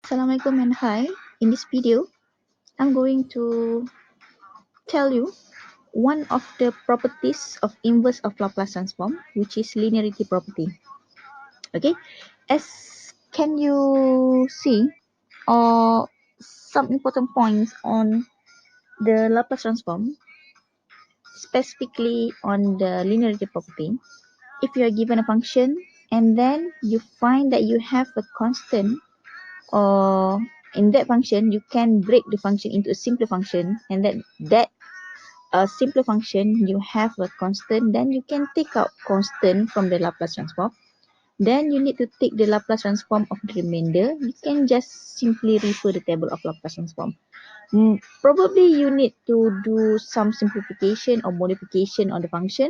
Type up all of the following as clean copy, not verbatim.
Assalamualaikum and hi. In this video, I'm going to tell you one of the properties of inverse of Laplace transform, which is linearity property. Okay, as can you see, or some important points on the Laplace transform, specifically on the linearity property. If you are given a function and then you find that you have a constant, or in that function you can break the function into a simpler function, and that a simpler function you have a constant, then you can take out constant from the Laplace transform. Then you need to take the Laplace transform of the remainder. You can just simply refer the table of Laplace transform. Probably you need to do some simplification or modification on the function.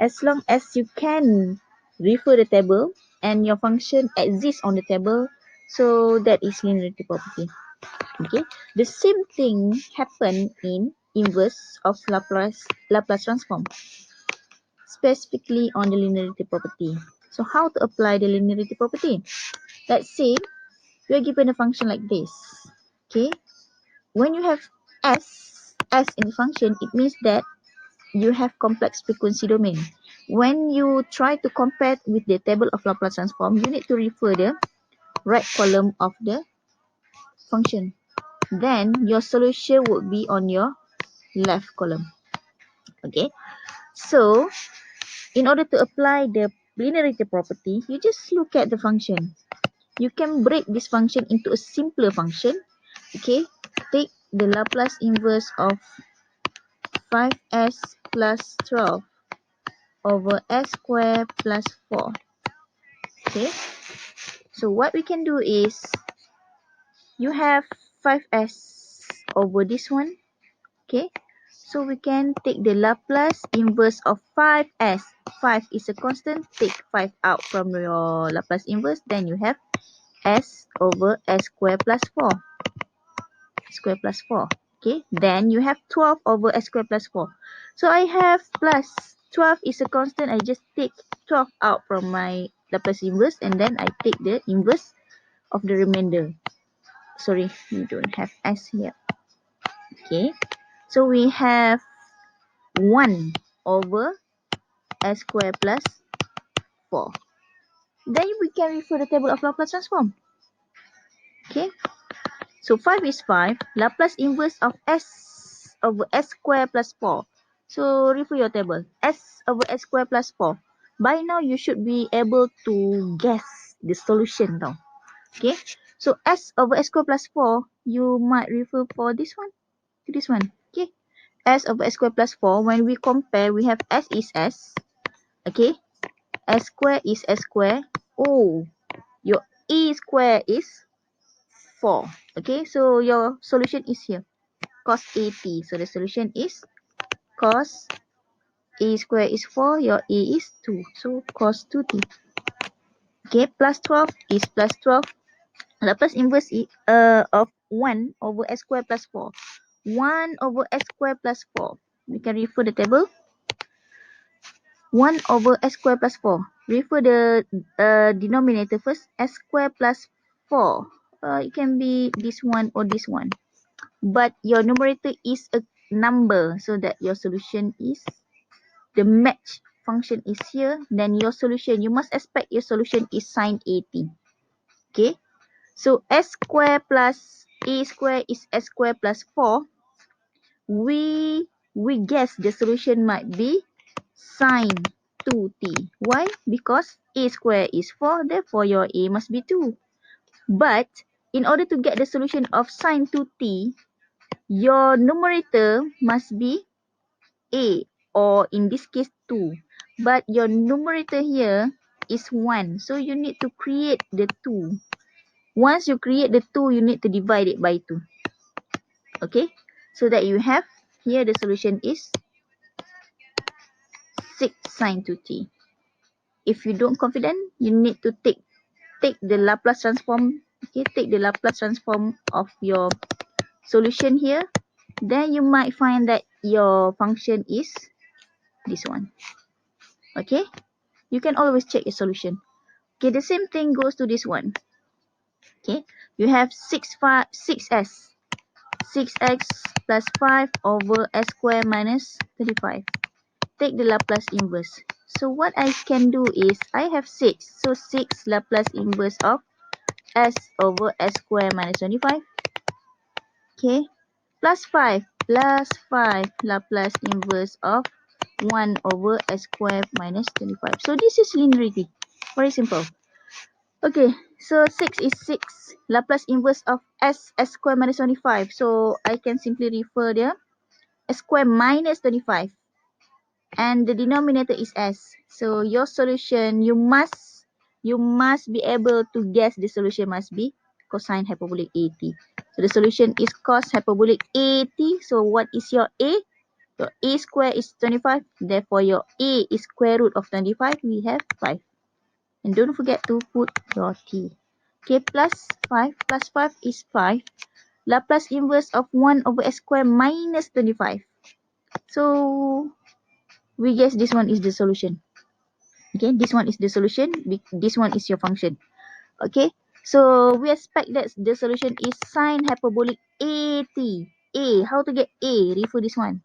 As long as you can refer the table and your function exists on the table, so that is linearity property. Okay, the same thing happen in inverse of Laplace transform, specifically on the linearity property. So how to apply the linearity property? Let's say we are given a function like this. Okay, when you have s in the function, it means that you have complex frequency domain. When you try to compare with the table of Laplace transform, you need to refer the right column of the function. Then your solution would be on your left column. Okay, so in order to apply the linearity property, you just look at the function. You can break this function into a simpler function. Okay, take the Laplace inverse of 5s plus 12 over s squared plus 4. Okay, so what we can do is, you have 5s over this one. Okay, so we can take the Laplace inverse of 5s. 5 is a constant, take 5 out from your Laplace inverse, then you have s over s squared plus 4. Square plus 4. Okay, then you have 12 over s squared plus 4. So I have plus 12 is a constant, I just take 12 out from my Laplace inverse, and then I take the inverse of the remainder. Sorry, we don't have s here. Okay, so we have 1 over s squared plus 4. Then we can refer the table of Laplace transform. Okay, so 5 is 5. Laplace inverse of s over s squared plus 4. So refer your table. S over s squared plus 4. By now you should be able to guess the solution now. Okay, so s over s squared plus 4, you might refer for this one to this one. Okay, s over s squared plus 4, when we compare, we have s is s. Okay, s square is s square. Oh, your e square is 4. Okay, so your solution is here, cos AT. So the solution is cos a square is 4, your a is 2. So cos 2t. Okay, plus 12 is plus 12. Laplace inverse of 1 over s square plus 4. 1 over s square plus 4. We can refer the table. 1 over s square plus 4. Refer the denominator first. S square plus 4. It can be this one or this one. But your numerator is a number, so that your solution is, the match function is here. Then your solution, you must expect your solution is sine 80. Okay, so s square plus a square is s square plus 4. We guess the solution might be sine 2t. Why? Because a square is 4, therefore your a must be 2. But in order to get the solution of sine 2t, your numerator must be a, or in this case 2. But your numerator here is 1. So you need to create the 2. Once you create the 2, you need to divide it by 2. Okay? So that you have, here the solution is 6 sine 2t. If you don't confident, you need to take the Laplace transform. Okay, take the Laplace transform of your solution here. Then you might find that your function is this one. Okay, you can always check your solution. Okay, the same thing goes to this one. Okay, you have 6s. 6x plus 5 over s square minus 35. Take the Laplace inverse. So what I can do is, I have 6. So 6 Laplace inverse of s over s square minus 25. Okay, plus 5 Laplace inverse of 1 over s square minus 25. So this is linearity. Very simple. Okay, so 6 is 6 Laplace inverse of s square minus 25. So I can simply refer the s square minus 25. And the denominator is s. So your solution, you must be able to guess the solution must be cosine hyperbolic 80. So the solution is cos hyperbolic 80. So what is your a? Your a square is 25. Therefore your a is square root of 25. We have 5. And don't forget to put your t. Okay, plus 5 is 5. Laplace inverse of 1 over s square minus 25. So we guess this one is the solution. Okay, this one is the solution. This one is your function. Okay, so we expect that the solution is sine hyperbolic 80. A, how to get A? Refer this one.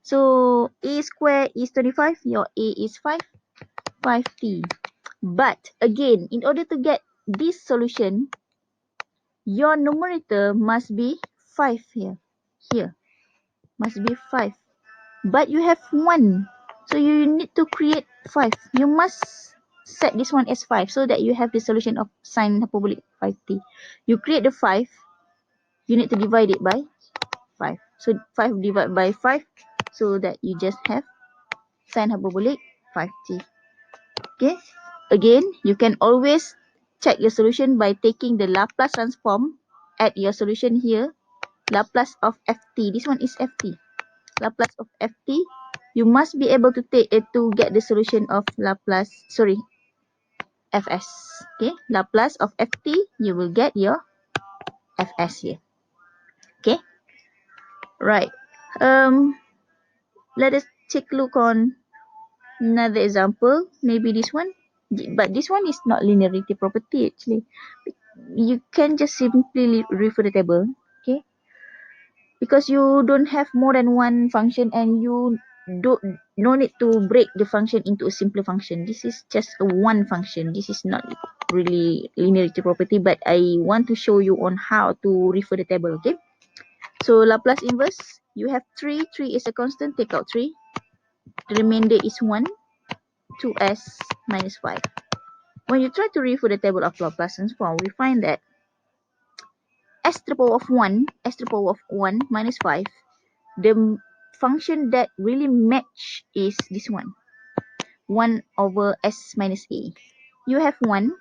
So a square is 25. Your a is 5t. But again, in order to get this solution, your numerator must be 5 here. Here must be 5. But you have 1. So you need to create 5. You must set this one as 5 so that you have the solution of sine hyperbolic 5t. You create the 5. You need to divide it by 5. So 5 divided by 5 so that you just have sine hyperbolic 5t. Okay. Again, you can always check your solution by taking the Laplace transform at your solution here. Laplace of ft. This one is ft. Laplace of ft. You must be able to take to get the solution of Laplace. Sorry, fs. Okay. Laplace of ft. You will get your fs here. Okay. Right. Let us take a look on another example. Maybe this one. But this one is not linearity property actually. You can just simply refer the table. Okay. Because you don't have more than one function and you no need to break the function into a simpler function. This is just a one function. This is not really linearity property, but I want to show you on how to refer the table. Okay, so Laplace inverse, you have 3 is a constant, take out 3, the remainder is 1, 2s minus 5. When you try to refer the table of Laplace transform, we find that s to the power of 1 minus 5, the function that really match is this one, 1 over s minus a. You have 1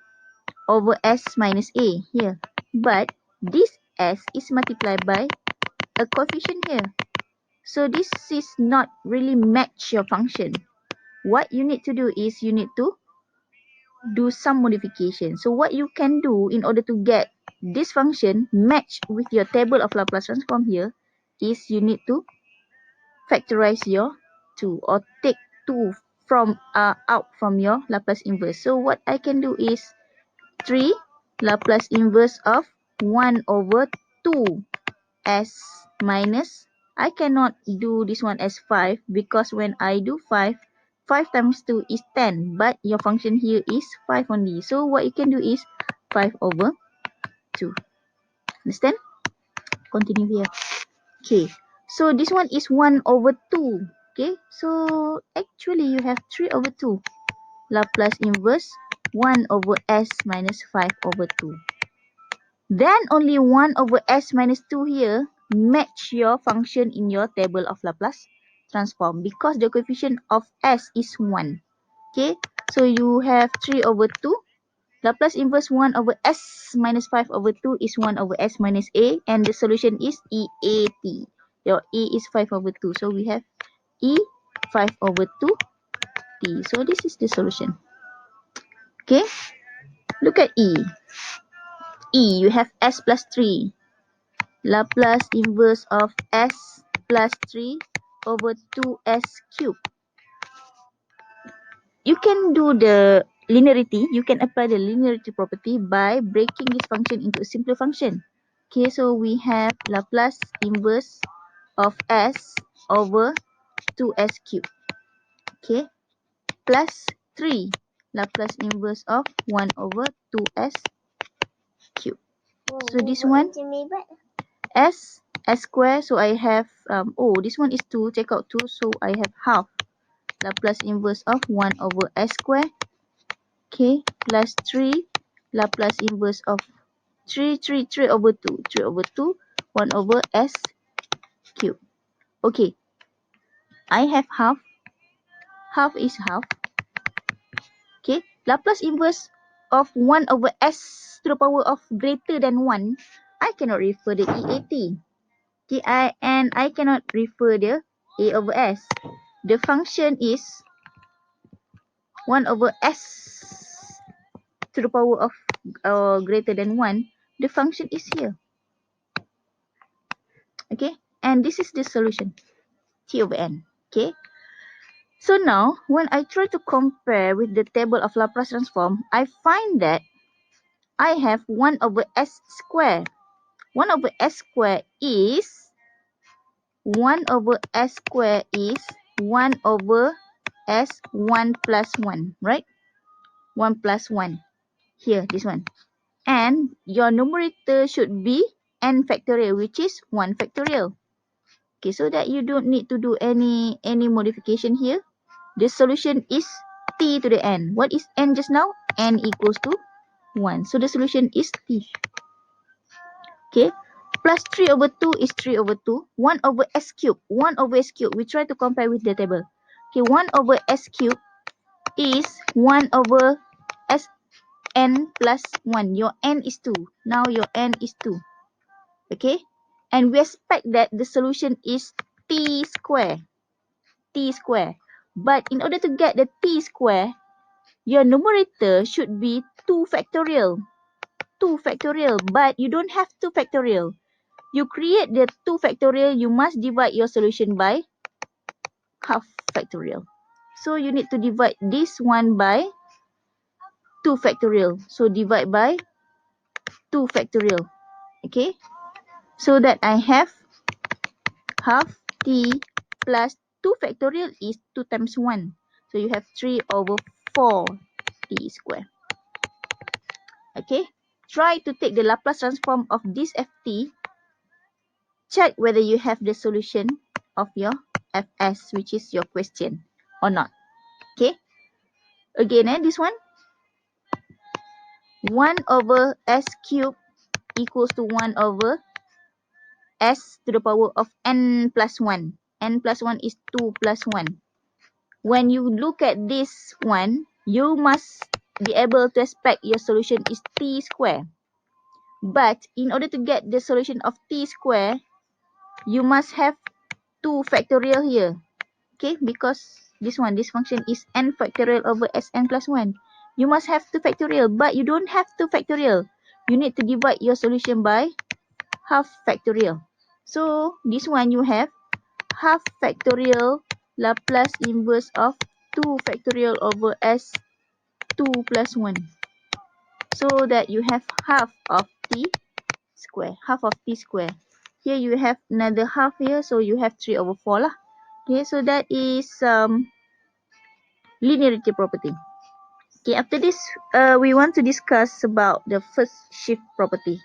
over s minus a here, but this s is multiplied by a coefficient here. So this is not really match your function. What you need to do is you need to do some modification. So what you can do in order to get this function match with your table of Laplace transform here is you need to factorize your 2 or take 2 from out from your Laplace inverse. So what I can do is 3 Laplace inverse of 1 over 2 s minus, I cannot do this one as 5 because when I do 5 times 2 is 10, but your function here is 5 only. So what you can do is 5 over 2. Understand? Continue here. Okay, so this one is 1 over 2. Okay, so actually you have 3 over 2. Laplace inverse 1 over s minus 5 over 2. Then only 1 over s minus 2 here match your function in your table of Laplace transform because the coefficient of s is 1. Okay, so you have 3 over 2. Laplace inverse 1 over s minus 5 over 2 is 1 over s minus a, and the solution is EAT. Your a is 5 over 2. So we have E 5 over 2t. So this is the solution. Okay, look at E. E, you have s plus 3. Laplace inverse of s plus 3 over 2s cubed. You can do the linearity, you can apply the linearity property by breaking this function into a simpler function. Okay, so we have Laplace inverse of s over 2s cubed. Okay, plus 3 Laplace inverse of 1 over 2s cubed. So this one s square, so I have this one is 2, take out 2, so I have half Laplace inverse of 1 over s square. Okay, plus 3 Laplace inverse of 3 over 2, 3 over 2, 1 over s cubed. Okay, I have half is half. Okay, Laplace inverse of 1 over s to the power of greater than 1, I cannot refer the EAT. Okay, I cannot refer the a over s. The function is 1 over s to the power of greater than 1. The function is here. Okay, and this is the solution, t over n. Okay, so now when I try to compare with the table of Laplace transform, I find that I have 1 over s square. 1 over s square is 1 over s square is 1 over s 1 plus 1, right? 1 plus 1. Here, this one. And your numerator should be n factorial, which is 1 factorial. Okay, so that you don't need to do any modification here. The solution is t to the n. What is n just now? N equals to 1. So the solution is t. Okay, plus 3 over 2 is 3 over 2. 1 over s cubed. 1 over s cubed. We try to compare with the table. Okay, 1 over s cubed is 1 over s n plus 1. Your n is 2. Now your n is 2. Okay, and we expect that the solution is t square. T square. But in order to get the t square, your numerator should be 2 factorial. 2 factorial, but you don't have 2 factorial. You create the 2 factorial, you must divide your solution by half factorial. So you need to divide this one by 2 factorial. So divide by 2 factorial. Okay, so that I have half t plus 2 factorial is 2 times 1. So you have 3 over 4 t square. Okay, try to take the Laplace transform of this ft. Check whether you have the solution of your fs, which is your question, or not. Okay, again, this one. 1 over s cubed equals to 1 over s to the power of n plus 1. N plus 1 is 2 plus 1. When you look at this one, you must be able to expect your solution is t square. But in order to get the solution of t square, you must have 2 factorial here. Okay, because this function is n factorial over sn plus 1. You must have 2 factorial, but you don't have 2 factorial. You need to divide your solution by half factorial. So this one you have half factorial Laplace inverse of 2 factorial over s 2 plus 1. So that you have half of t square. Half of t square. Here you have another half here, so you have 3 over 4 lah. Okay, so that is linearity property. Okay, after this, we want to discuss about the first shift property.